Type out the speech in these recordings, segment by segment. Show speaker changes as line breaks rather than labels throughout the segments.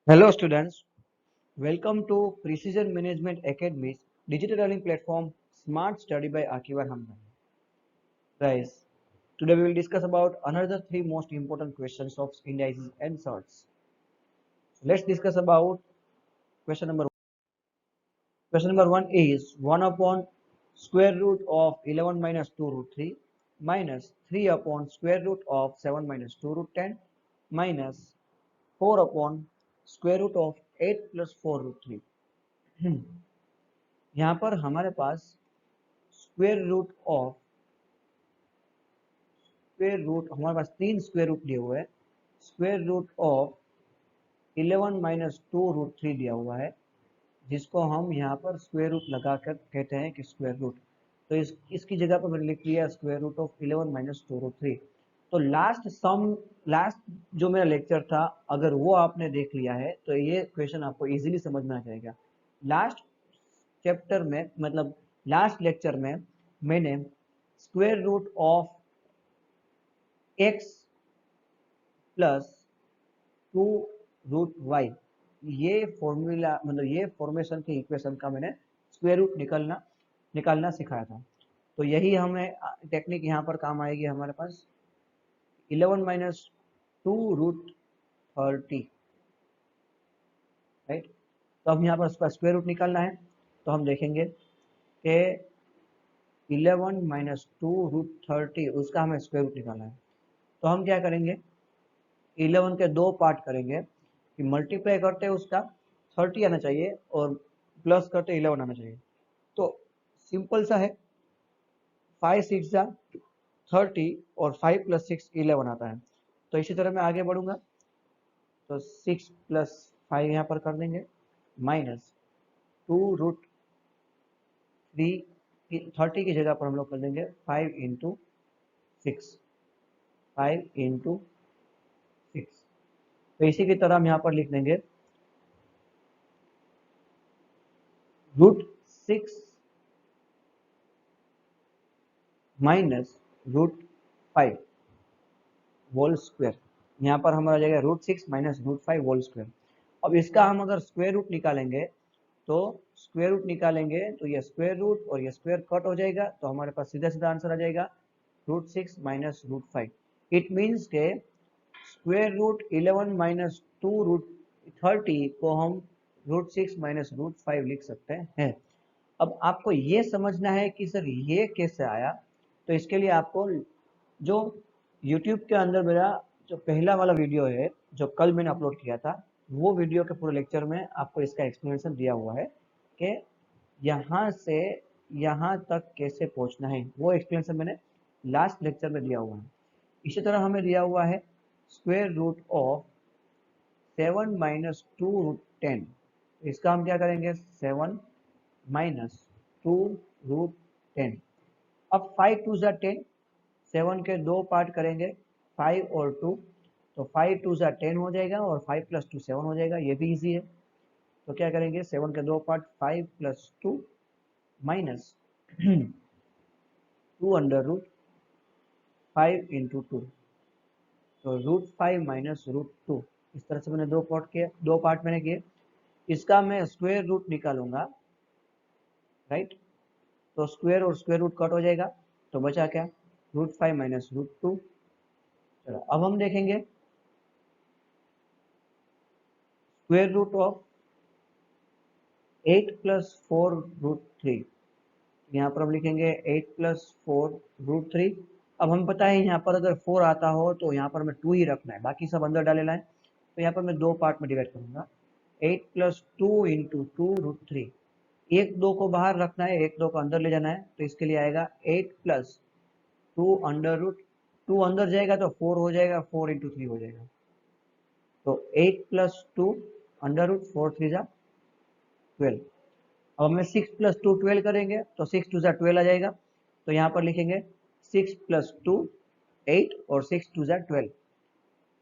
Hello students, welcome to Precision Management Academy's digital learning platform Smart Study by Akiva Hamdan. Guys, today we will discuss about another three most important questions of indices and sorts. Let's discuss about question number one. Question number one is 1 upon square root of 11 minus 2 root 3 minus 3 upon square root of 7 minus 2 root 10 minus 4 upon square root of 8 plus 4 root 3. यहाँ पर हमारे पास square root हमारे पास तीन square root दिए हुए हैं। Square root of 11 minus 2 root 3 दिया हुआ है, जिसको हम यहाँ पर स्क्वेयर रूट लगाकर कहते हैं कि स्क्वेयर रूट। तो इसकी जगह पर मैंने लिख लिया square root of 11 minus 2 root 3। तो लास्ट जो मेरा लेक्चर था, अगर वो आपने देख लिया है तो ये क्वेश्चन आपको इजीली समझ में आ जाएगा। लास्ट चैप्टर में मतलब लास्ट लेक्चर में मैंने square root of x plus 2 root y ये फॉर्मूला मतलब ये फॉर्मेशन की इक्वेशन का मैंने स्क्वेयर रूट निकालना सिखाया था। तो यही हमें टेक्निक यहाँ पर काम आएगी। हमारे पास 11 माइनस 2 रूट 30, राइट। तो अब यहाँ पर उसका स्क्वेयर रूट निकालना है, तो हम देखेंगे कि 11 माइनस 2 रूट 30 उसका हमें स्क्वेयर रूट निकालना है। तो हम क्या करेंगे, 11 के दो पार्ट करेंगे कि मल्टीप्लाई करते उसका 30 आना चाहिए और प्लस करते 11 आना चाहिए। तो सिंपल सा है, 5 6 जा 30 और 5 प्लस 6 11 आता है। तो इसी तरह मैं आगे बढ़ूंगा, तो 6 प्लस 5 यहाँ पर कर देंगे माइनस 2 रूट 3 30 की जगह पर हम लोग कर देंगे 5 इंटू 6 5 इंटू 6। तो इसी की तरह हम यहाँ पर लिख देंगे root 6 minus root 5 whole square. यहाँ पर हमारा जाएगा root 6 minus root 5 whole square. अब इसका हम अगर स्क्वायर रूट निकालेंगे तो ये स्क्वायर रूट और ये स्क्वायर कट हो जाएगा, तो हमारे पास सीधा सीधा आंसर आ जाएगा root 6 minus root 5। It means के स्क्वायर रूट 11 माइनस 2 रूट 30 को हम रूट 6 माइनस रूट 5 लिख सकते हैं। अब आपको ये समझना है कि सर ये कैसे आया। तो इसके लिए आपको जो YouTube के अंदर मेरा जो पहला वाला वीडियो है जो कल मैंने अपलोड किया था, वो वीडियो के पूरे लेक्चर में आपको इसका एक्सप्लेनेशन दिया हुआ है कि यहाँ से यहाँ तक कैसे पहुँचना है। वो एक्सप्लेनेशन मैंने लास्ट लेक्चर में दिया हुआ है। इसी तरह हमें दिया हुआ है square root of 7 minus 2 root 10। इसका हम क्या करेंगे, 7 माइनस 2 रूट 10। अब 5 2 जा 10, 7 के दो पार्ट करेंगे 5 और 2, तो 5 2 जा 10 हो जाएगा और 5 प्लस 2 7 हो जाएगा। ये भी इजी है। तो क्या करेंगे, 7 के दो part 5 plus 2 minus 2 under root 5 into 2, तो रूट 5 माइनस रूट 2। इस तरह से मैंने दो पार्ट मैंने किए। इसका मैं स्क्वायर रूट निकालूंगा, राइट। तो स्क्वायर और स्क्वायर रूट कट हो जाएगा, तो बचा क्या, रूट 5 माइनस रूट 2। चलो अब हम देखेंगे square root of 8 plus 4 root 3। यहाँ पर हम लिखेंगे 8 प्लस 4 रूट 3। अब हम पता है यहाँ पर अगर 4 आता हो तो यहाँ पर हमें 2 ही रखना है, बाकी सब अंदर डालेना है। तो यहाँ पर मैं दो पार्ट में डिवाइड करूंगा, 8 प्लस 2 इंटू 2 रूट 3। एक दो को बाहर रखना है, एक दो को अंदर ले जाना है। तो इसके लिए आएगा 8 प्लस 2 अंडर रूट 2 अंदर जाएगा तो 4 हो जाएगा, 4 इंटू 3 हो जाएगा। तो 8 प्लस 2 अंडर रूट 4 3 जा 12। अब हमें 6 प्लस 2 12 करेंगे, तो 6 2 जा 12 आ जाएगा। तो यहाँ पर लिखेंगे 6 प्लस 2 8 और 6 2 जा 12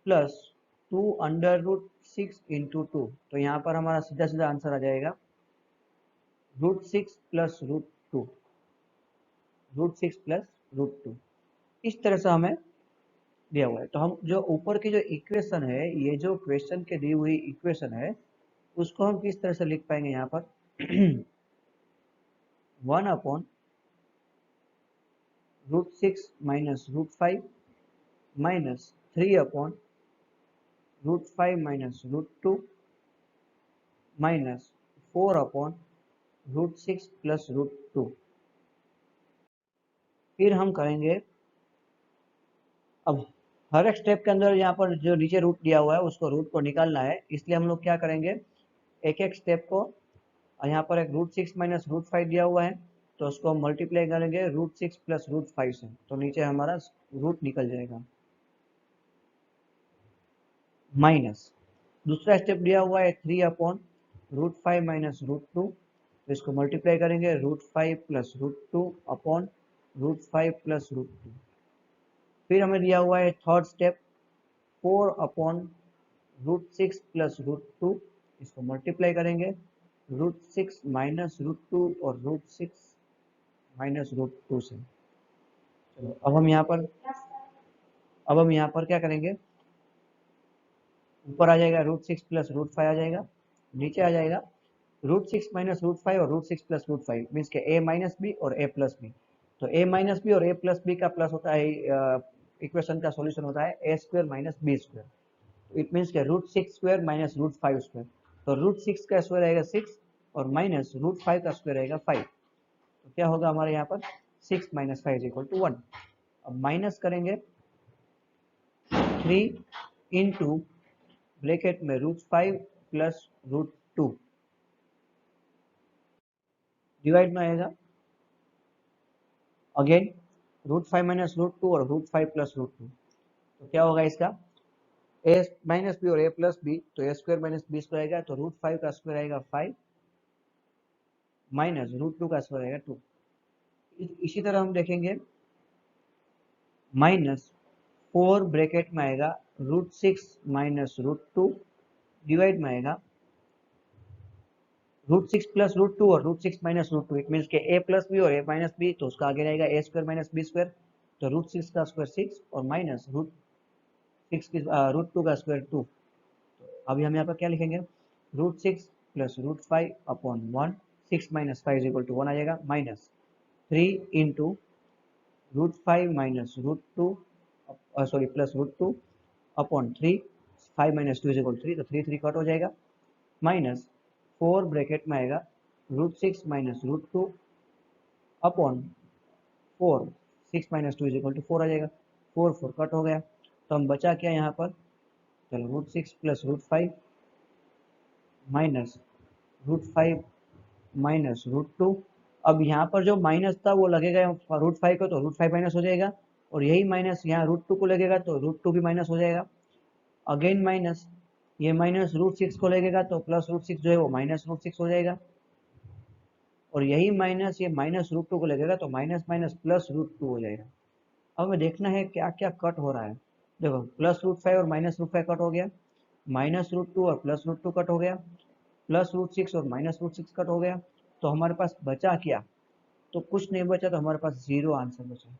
प्लस 2 अंडर रूट 6 इंटू 2। तो यहाँ पर हमारा सीधा सीधा आंसर आ जाएगा root 6 plus root 2, root 6 plus root 2। इस तरह से हमें दिया हुआ है। तो हम जो ऊपर की जो इक्वेशन है, ये जो क्वेश्चन के दी हुई इक्वेशन है, उसको हम किस तरह से लिख पाएंगे यहाँ पर 1/√6 minus √5 minus 3/√5 minus √2 minus 4/√6 plus √2। फिर हम करेंगे, अब हर एक स्टेप के अंदर यहाँ पर जो नीचे रूट दिया हुआ है उसको रूट को निकालना है, इसलिए हम लोग क्या करेंगे, एक एक स्टेप को, यहाँ पर एक √6 माइनस √5 दिया हुआ है, तो उसको हम मल्टीप्लाई करेंगे √6 प्लस √5 से, तो नीचे हमारा रूट निकल जाएगा। माइनस दूसरा स्टेप दिया हुआ है 3/√5 माइनस √2, तो इसको मल्टीप्लाई करेंगे √5 प्लस √2 अपॉन √5 प्लस √2। फिर हमें दिया हुआ है थर्ड स्टेप 4/√6 प्लस √2, इसको मल्टीप्लाई करेंगे √6 माइनस √2 और √6 माइनस √2 से। चलो अब हम यहाँ पर क्या करेंगे, ऊपर आ जाएगा √6 प्लस √5 आ जाएगा, नीचे आ जाएगा √6 माइनस √5 और √6 प्लस √5 मीन्स के a माइनस बी और a प्लस बी। तो a माइनस बी और a प्लस बी का प्लस होता है, इक्वेशन का सॉल्यूशन होता है a square minus b square. It means के √6 स्क्वायर माइनस √5 स्क्वायर, तो √6 का स्क्वायर रहेगा 6 और माइनस √5 का स्क्वायर रहेगा 5। तो क्या होगा हमारे यहाँ पर 6 माइनस 5 इज इक्वल टू 1। अब माइनस करेंगे 3 इंटू ब्रैकेट में √5 प्लस √2 डिवाइड में आएगा अगेन √5 माइनस √2 और √5 प्लस √2। तो क्या होगा इसका, a माइनस बी और a प्लस बी, तो a square minus b square आएगा, तो √5 का स्क्वायर आएगा 5 माइनस √2 का स्क्वायर आएगा 2। इसी तरह हम देखेंगे माइनस 4 ब्रैकेट में आएगा √6 माइनस √2 डिवाइड में आएगा √6 प्लस √2 और √6 माइनस √2, इट मीन्स के a प्लस बी और a माइनस बी, तो उसका आगे रहेगा a square minus b square, तो √6 का स्क्वायर 6 और माइनस √2 का स्क्वायर 2। अभी हम यहाँ पर क्या लिखेंगे, √6 plus √5 upon 1, 6 minus 5 is equal to 1 आ जाएगा, minus 3 into √5 minus √2 sorry plus √2 upon 3, 5 minus 2 is equal 3, तो 3 कट हो जाएगा, माइनस 4 ब्रैकेट में आएगा √6 minus √2 upon 4, 6 minus 2 is equal to 4 आ जाएगा, 4 कट हो गया, तो हम बचा क्या यहाँ पर, चलो √6 प्लस √5 माइनस √5 माइनस √2। अब यहाँ पर जो माइनस था वो लगेगा √5 को, तो √5 माइनस हो जाएगा, और यही माइनस यहाँ √2 को लगेगा, तो √2 भी माइनस हो जाएगा, अगेन माइनस, ये माइनस √6 को लगेगा, तो प्लस √6 जो है वो माइनस √6 हो जाएगा, और यही माइनस ये माइनस √2 को लगेगा, तो माइनस माइनस प्लस √2 हो जाएगा। अब हमें देखना है क्या क्या कट हो रहा है। देखो प्लस √5 और माइनस √5 कट हो गया, माइनस √2 और प्लस √2 कट हो गया, प्लस √6 और माइनस √6 कट हो गया, तो हमारे पास बचा क्या, तो कुछ नहीं बचा, तो हमारे पास जीरो आंसर बचा।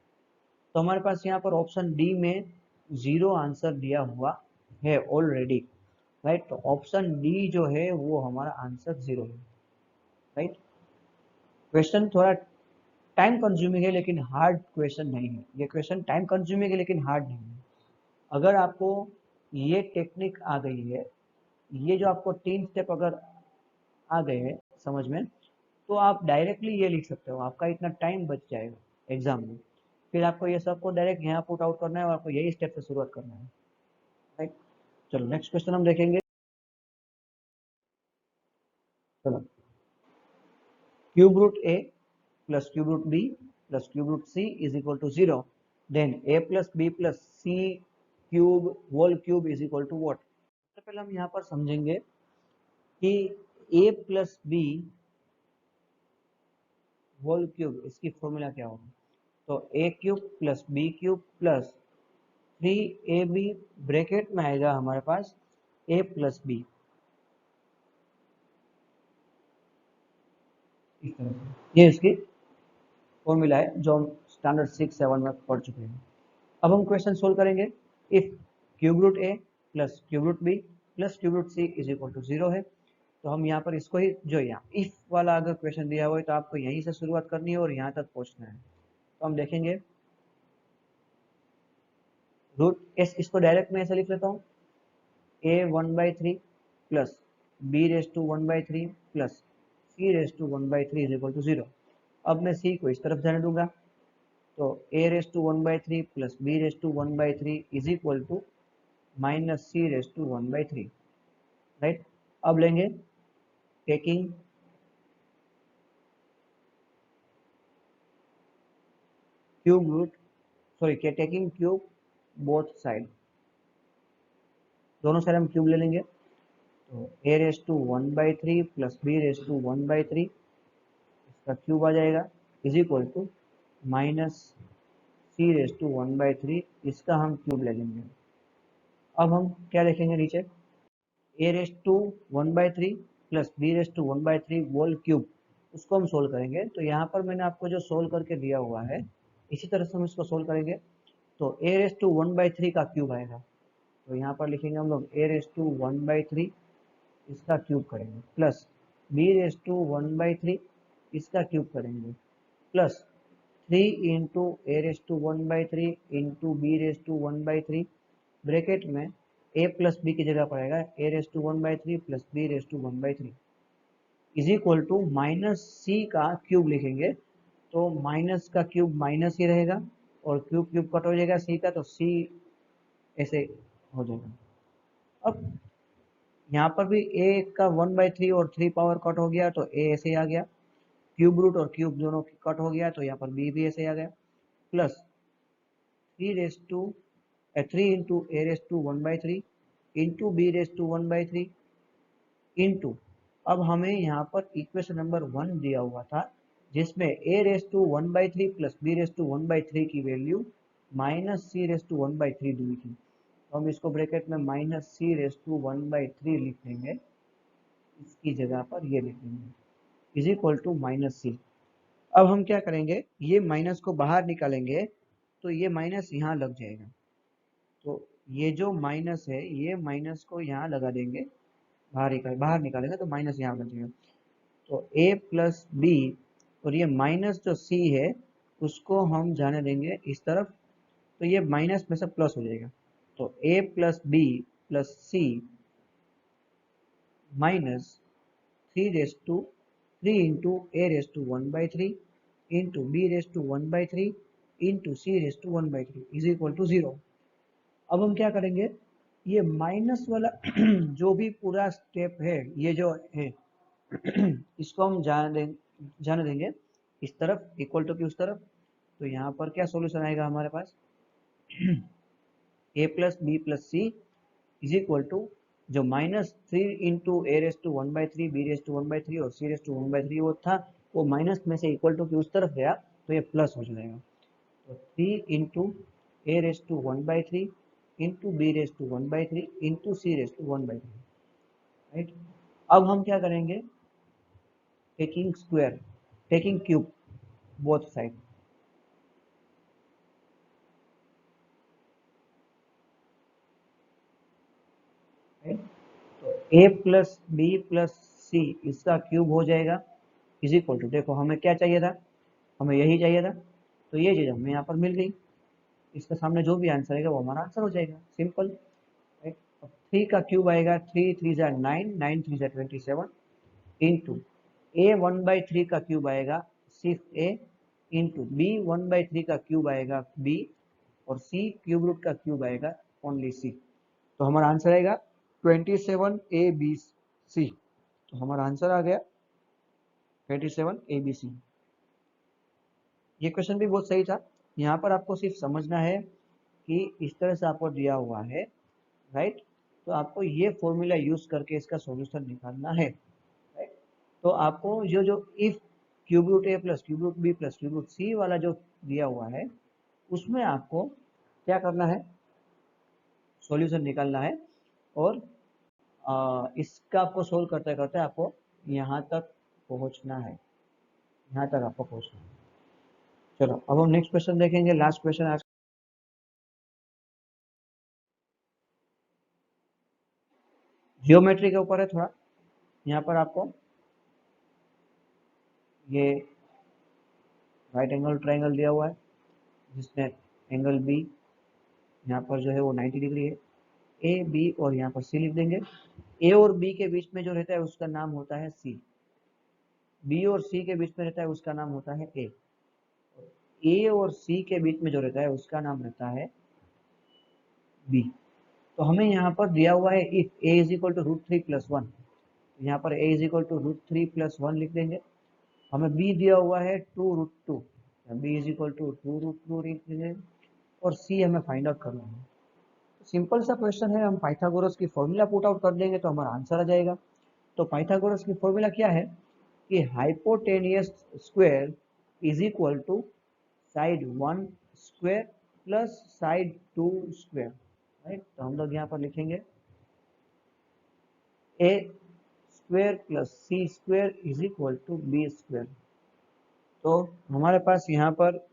तो हमारे पास यहाँ पर ऑप्शन डी में जीरो आंसर दिया हुआ है ऑलरेडी, राइट। तो ऑप्शन डी जो है वो हमारा आंसर जीरो है, राइट। क्वेश्चन थोड़ा टाइम कंज्यूमिंग है लेकिन हार्ड क्वेश्चन नहीं है, ये क्वेश्चन टाइम कंज्यूमिंग है लेकिन हार्ड नहीं है। अगर आपको ये टेक्निक आ गई है, ये जो आपको 3 स्टेप अगर आ गए हैं समझ में, तो आप डायरेक्टली ये लिख सकते हो, आपका इतना टाइम बच जाएगा एग्जाम में। फिर आपको ये सबको डायरेक्ट यहाँ पुट आउट करना है और आपको यही स्टेप से शुरुआत करना है, राइट। चलो नेक्स्ट क्वेश्चन हम देखेंगे। चलो, cube root a plus cube root b plus cube root c is equal to 0, then a plus b plus c cube whole cube is equal to what. सबसे पहले हम यहाँ पर समझेंगे कि a plus b whole cube, इसकी formula क्या होगा। तो a cube plus b cube plus 3ab bracket में आएगा हमारे पास a प्लस बी, इस तरह से ये इसकी फॉर्मूला है जो हम स्टैंडर्ड 6-7 में पढ़ चुके हैं। अब हम क्वेश्चन सोल्व करेंगे। If cube root a plus cube root b plus cube root c is equal to 0 है, तो हम यहाँ पर इसको ही जो यहाँ इफ वाला अगर क्वेश्चन दिया हुआ है तो आपको यहीं से शुरुआत करनी है और यहाँ तक पहुँचना है। तो हम देखेंगे रूट एस, इसको डायरेक्ट मैं ऐसे लिख लेता हूँ, a 1/3 plus b raise to 1/3 plus c raise to 1/3 is equal to 0। अब मैं सी को इस तरफ जाने दूंगा, तो a raise to 1/3 plus b raise to 1/3 is equal to minus c raise to 1/3, right. अब लेंगे taking cube root, sorry taking cube both side, दोनों साइड हम क्यूब ले लेंगे, तो a raise to 1/3 plus b raise to 1/3 इसका cube आ जाएगा is equal to minus c raise to 1/3 इसका हम क्यूब ले लेंगे। अब हम क्या देखेंगे नीचे, a raise to 1/3 plus b raise to 1/3 whole cube, उसको हम सोल्व करेंगे। तो यहाँ पर मैंने आपको जो सोल्व करके दिया हुआ है इसी तरह से हम इसको सोल्व करेंगे, तो ए रेस टू 1/3 का क्यूब आएगा, तो यहाँ पर लिखेंगे हम लोग ए रेस टू 1/3 इसका क्यूब करेंगे प्लस बी रेस टू 1/3 इसका क्यूब करेंगे plus 3 into a raise to 1/3 into b raise to 1/3 bracket में ए प्लस बी की जगह पर आएगा a raise to 1/3 plus b raise to 1/3 is equal to minus c का cube लिखेंगे, तो माइनस का क्यूब माइनस ही रहेगा और क्यूब क्यूब कट हो जाएगा सी का, तो सी ऐसे हो जाएगा। अब यहाँ पर भी ए का 1/3 और 3 पावर कट हो गया तो ए ऐसे ही आ गया, क्यूब रूट और क्यूब दोनों कट हो गया तो यहाँ पर बी भी ऐसे आ गया, plus 3 into a raise to 1/3 into b raise to 1/3 into, अब हमें यहाँ पर इक्वेशन नंबर 1 दिया हुआ था जिसमें a raise to 1/3 plus b raise to 1/3 की value minus c raise to 1/3 दी थी, तो हम इसको ब्रैकेट में माइनस सी रेस टू 1/3 लिख देंगे, इसकी जगह पर ये लिख देंगे इज इक्वल टू माइनस सी। अब हम क्या करेंगे, ये माइनस को बाहर निकालेंगे तो ये माइनस यहाँ लग जाएगा, तो ये जो माइनस है ये माइनस को यहाँ लगा देंगे, बाहर निकालेंगे तो माइनस यहाँ लग जाएगा, तो a प्लस बी और ये माइनस जो c है उसको हम जाने देंगे इस तरफ, तो ये माइनस में से प्लस हो जाएगा, तो a plus b plus c minus 3 into a raise to 1/3 into b raise to 1/3 into c raise to 1/3 is equal to 0। अब हम क्या करेंगे, ये माइनस वाला जो भी पूरा स्टेप है ये जो है इसको हम जाने देंगे इस तरफ इक्वल टू की उस तरफ, तो यहाँ पर क्या सॉल्यूशन आएगा हमारे पास a plus b plus c is equal to जो -3 into a raise to 1/3 b raise to 1/3 और सी रेस टू 1/3 वो था, वो माइनस में से इक्वल टू की उस तरफ गया तो ये प्लस हो जाएगा, तो 3 into a raise to 1/3 into b raise to 1/3 into c raise to 1/3, right. अब हम क्या करेंगे, taking square, taking cube both side, तो a plus b plus c इसका क्यूब हो जाएगा इज इक्वल टू, देखो हमें क्या चाहिए था, हमें यही चाहिए था, तो ये चीज हमें यहाँ पर मिल गई, इसके सामने जो भी आंसर आएगा वो हमारा आंसर हो जाएगा, सिंपल, राइट। अब 3 का क्यूब आएगा 3 3 जा 9, 9 3 जा 27 इंटू ए 1/3 का क्यूब आएगा सिर्फ ए इंटू बी 1/3 का क्यूब आएगा बी और सी क्यूब रूट का क्यूब आएगा ओनली सी, तो हमारा आंसर आएगा 27 ए बी सी, तो हमारा आंसर आ गया 27 ए बी सी। ये क्वेश्चन भी बहुत सही था, यहाँ पर आपको सिर्फ समझना है कि इस तरह से आपको दिया हुआ है, राइट, तो आपको ये फॉर्मूला यूज करके इसका सॉल्यूशन निकालना है, राइट। तो आपको जो if cube root a plus cube root b plus cube root c वाला जो दिया हुआ है उसमें आपको क्या करना है, सॉल्यूशन निकालना है, और इसका आपको सोल्व करते करते आपको यहाँ तक पहुँचना है, यहाँ तक आपको पहुँचना है। चलो अब हम नेक्स्ट क्वेश्चन देखेंगे, लास्ट क्वेश्चन आज जियोमेट्री के ऊपर है थोड़ा। यहाँ पर आपको ये राइट एंगल ट्राइंगल दिया हुआ है जिसमें एंगल बी यहाँ पर जो है वो 90 डिग्री है। ए बी और यहाँ पर सी लिख देंगे। ए और बी के बीच में जो रहता है उसका नाम होता है सी। बी और सी के बीच में रहता है उसका नाम होता है ए। ए और सी के बीच में जो रहता है उसका नाम रहता है बी। तो हमें यहाँ पर दिया हुआ है if a is equal to √3+1, यहाँ पर ए इज इक्वल टू √3+1 लिख देंगे। हमें बी दिया हुआ है 2√2, बी इज इक्वल टू 2√2 लिख देंगे। और सी हमें फाइंड आउट करना है। सिंपल सा क्वेश्चन है, हम पाइथागोरस की फॉर्मूला पुट आउट कर देंगे तो हमारा आंसर आ जाएगा। तो पाइथागोरस की फॉर्मूला क्या है कि hypotenuse square is equal to side 1 square plus side 2 square, right. तो हम लोग यहाँ पर लिखेंगे a square plus c square is equal to b square. तो हमारे पास यहाँ पर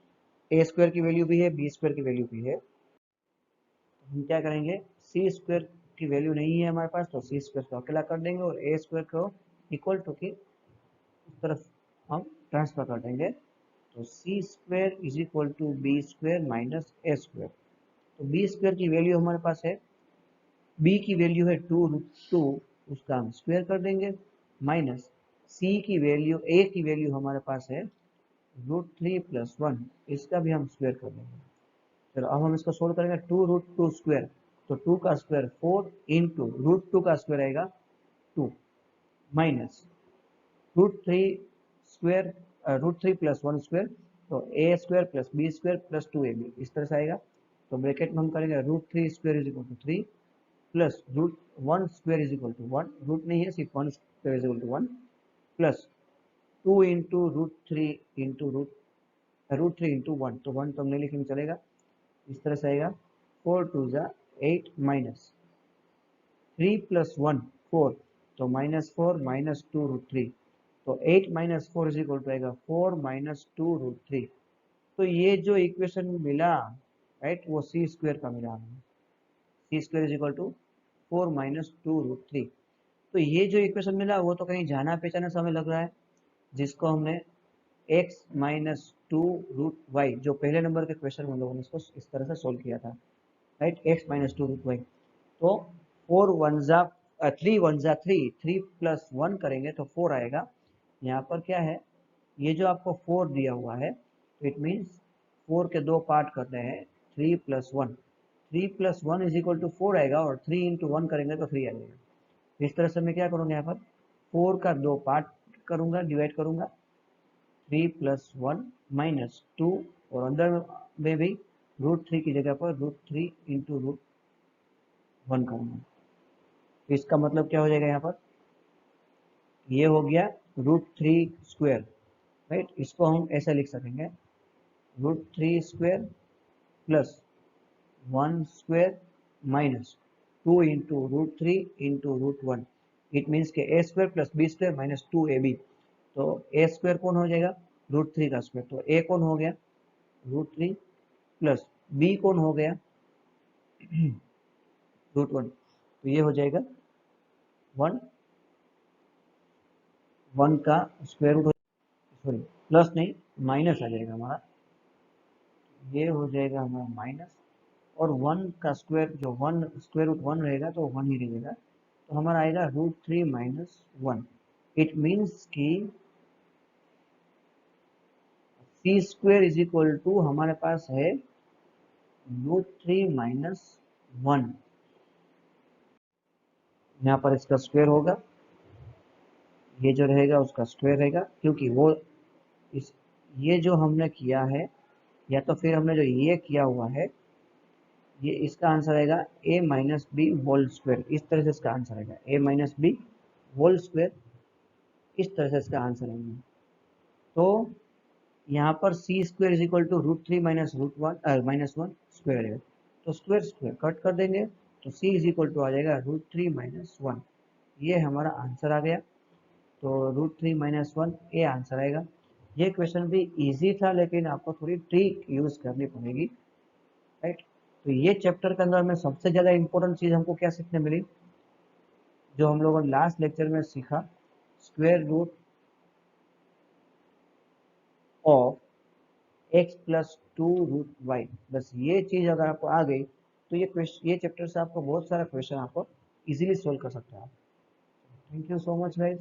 ए स्क्वायर की वैल्यू भी है, बी स्क्वायर की वैल्यू भी है। हम क्या करेंगे, सी स्क्वायर की वैल्यू नहीं है हमारे पास तो सी स्क्वायर को अकेला कर देंगे और ए स्क्वायर को इक्वल टू की उस तरफ हम ट्रांसफर कर देंगे। तो c square is equal to b square minus a square. तो बी स्क्वायर की वैल्यू हमारे पास है, बी की वैल्यू है 2√2, उसका हम स्क्वायर कर देंगे, माइनस सी की वैल्यू, ए की वैल्यू हमारे पास है √3+1, इसका भी हम स्क्वायर कर देंगे। चलो अब हम इसको सोल्व करेंगे। 2√2 स्क्वायर, तो 2 का स्क्वायर 4 इंटू √2 का स्क्वायर आएगा 2 माइनस √3 स्क्वायर, √3+1 स्क्वायर, तो a square plus b square plus 2ab इस तरह से आएगा। तो ब्रैकेट में हम करेंगे √3 square is equal to 3 plus √1 square is equal to 1, root नहीं है सिर्फ 1 square is equal to 1, plus 2 into √3 into √3 into 1, तो 1 तो हम नहीं लिखेंगे चलेगा, इस तरह से आएगा 4 2 जा 8 माइनस 3 प्लस 1 4, तो -4 माइनस 2√3, तो 8 माइनस 4 इज इक्वल टू आएगा 4 माइनस 2√3। तो ये जो इक्वेशन मिला, राइट, वो सी स्क्वायर का मिला हमें। C square is equal to 4 minus 2√3। तो ये जो इक्वेशन मिला वो तो कहीं जाना पहचाना सा हमें लग रहा है, जिसको हमने x माइनस 2√y, जो पहले नंबर के क्वेश्चन में हम लोगों ने इसको इस तरह से सोल्व किया था, राइट, x माइनस 2√y। तो 4 1 जा 3 1 जा 3, 3 प्लस 1 करेंगे तो 4 आएगा। यहाँ पर क्या है, ये जो आपको 4 दिया हुआ है, तो इट मीन्स 4 के दो पार्ट करते हैं, 3 plus 1, 3 plus 1 is equal to 4 आएगा, और 3 इंटू 1 करेंगे तो 3 आ जाएगा। इस तरह से मैं क्या करूँगा, यहाँ पर 4 का दो पार्ट करूँगा, डिवाइड करूँगा, 3 प्लस 1 माइनस 2, और अंदर में भी √3 की जगह पर √3 इंटू √1 करूँगा। तो इसका मतलब क्या हो जाएगा, यहाँ पर ये हो गया √3 स्क्वायर, राइट। इसको हम ऐसा लिख सकेंगे, √3 square plus 1 square minus 2 into √3 into √1, it means के a square plus b square minus 2ab। तो ए स्क्वायर कौन हो जाएगा, √3 का स्क्वायर, तो ए कौन हो गया √3 प्लस बी कौन हो गया √1, तो ये हो जाएगा 1 1 का स्क्वायर रूट, सॉरी प्लस नहीं माइनस आ जाएगा हमारा, ये हो जाएगा हमारा माइनस, और 1 का स्क्वायर, जो 1 स्क्वायर रूट 1 रहेगा तो 1 ही रहेगा, तो हमारा आएगा √3 माइनस 1। इट मीन्स कि सी स्क्वायर इज इक्वल टू हमारे पास है √3 माइनस 1, यहाँ पर इसका स्क्वायर होगा, ये जो रहेगा उसका स्क्वायर रहेगा, क्योंकि वो इस ये जो हमने किया है, या तो फिर हमने जो ये किया हुआ है, ये इसका आंसर आएगा a minus b whole square, इस तरह से इसका आंसर आएगा a minus b whole square, इस तरह से इसका आंसर आएगा। तो यहाँ पर c square is equal to √3 minus √1 square है, तो स्क्वायर स्क्वायर कट कर देंगे, तो सी इज इक्वल टू आ जाएगा √3 माइनस 1, ये हमारा आंसर आ गया। तो √3 माइनस 1 ये आंसर आएगा। ये क्वेश्चन भी इजी था, लेकिन आपको थोड़ी ट्रिक यूज करनी पड़ेगी, राइट। तो ये चैप्टर के अंदर में सबसे ज़्यादा इंपॉर्टेंट चीज़ हमको क्या सीखने मिली, जो हम लोगों ने लास्ट लेक्चर में सीखा, square root of x plus two root y. बस ये चीज अगर आपको आ गई तो ये क्वेश्चन, ये चैप्टर से आपको बहुत सारा क्वेश्चन आपको इजीली सोल्व कर सकते हैं आप। Thank you so much guys.